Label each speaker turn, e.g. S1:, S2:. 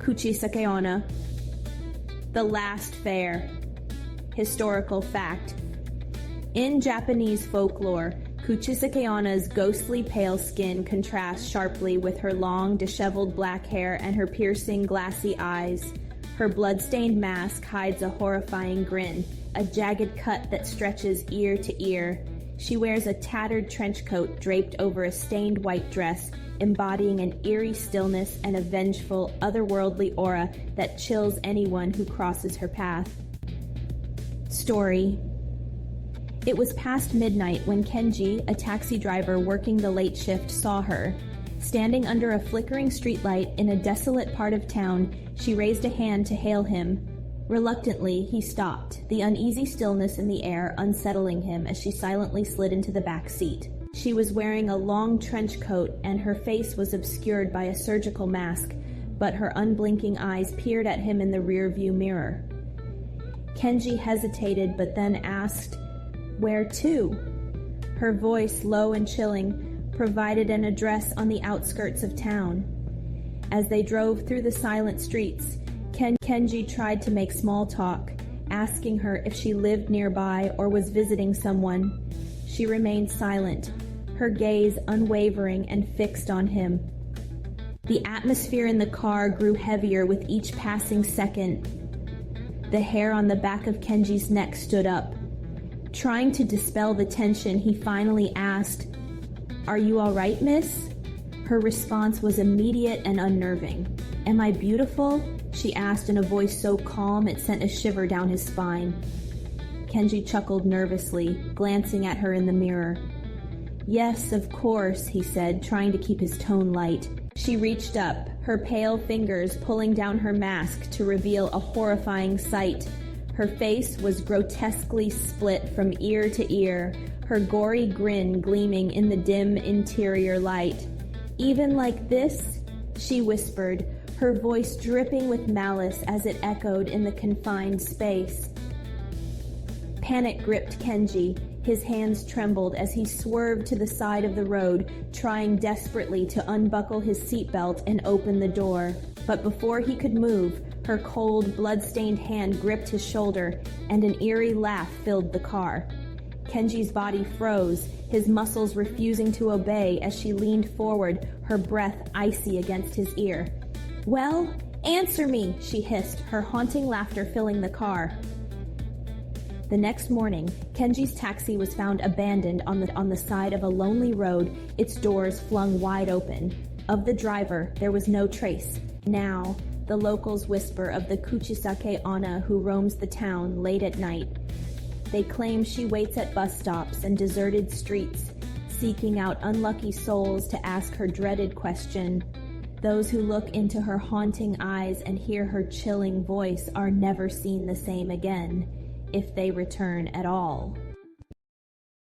S1: Kuchisake onna. The last fair. Historical fact. In Japanese folklore, Kuchisake onna's ghostly pale skin contrasts sharply with her long, disheveled black hair and her piercing, glassy eyes. Her blood-stained mask hides a horrifying grin, a jagged cut that stretches ear to ear. She wears a tattered trench coat draped over a stained white dress, embodying an eerie stillness and a vengeful, otherworldly aura that chills anyone who crosses her path. Story. It was past midnight when Kenji, a taxi driver working the late shift, saw her. Standing under a flickering streetlight in a desolate part of town, she raised a hand to hail him. Reluctantly, he stopped, the uneasy stillness in the air unsettling him as she silently slid into the back seat. She was wearing a long trench coat and her face was obscured by a surgical mask, but her unblinking eyes peered at him in the rearview mirror. Kenji hesitated but then asked, "Where to?" Her voice, low and chilling, provided an address on the outskirts of town. As they drove through the silent streets, Kenji tried to make small talk, asking her if she lived nearby or was visiting someone. She remained silent, her gaze unwavering and fixed on him. The atmosphere in the car grew heavier with each passing second. The hair on the back of Kenji's neck stood up. Trying to dispel the tension, he finally asked, "Are you all right, miss?" Her response was immediate and unnerving. "Am I beautiful?" she asked in a voice so calm it sent a shiver down his spine. Kenji chuckled nervously, glancing at her in the mirror. "Yes, of course," he said, trying to keep his tone light. She reached up, her pale fingers pulling down her mask to reveal a horrifying sight. Her face was grotesquely split from ear to ear, her gory grin gleaming in the dim interior light. "Even like this?" she whispered, her voice dripping with malice as it echoed in the confined space. Panic gripped Kenji. His hands trembled as he swerved to the side of the road, trying desperately to unbuckle his seatbelt and open the door. But before he could move, her cold, blood-stained hand gripped his shoulder, and an eerie laugh filled the car. Kenji's body froze, his muscles refusing to obey as she leaned forward, her breath icy against his ear. "Well, answer me," she hissed, her haunting laughter filling the car. The next morning, Kenji's taxi was found abandoned on the side of a lonely road, its doors flung wide open. Of the driver, there was no trace. Now, the locals whisper of the Kuchisake onna who roams the town late at night. They claim she waits at bus stops and deserted streets, seeking out unlucky souls to ask her dreaded question. Those who look into her haunting eyes and hear her chilling voice are never seen the same again, if they return at all.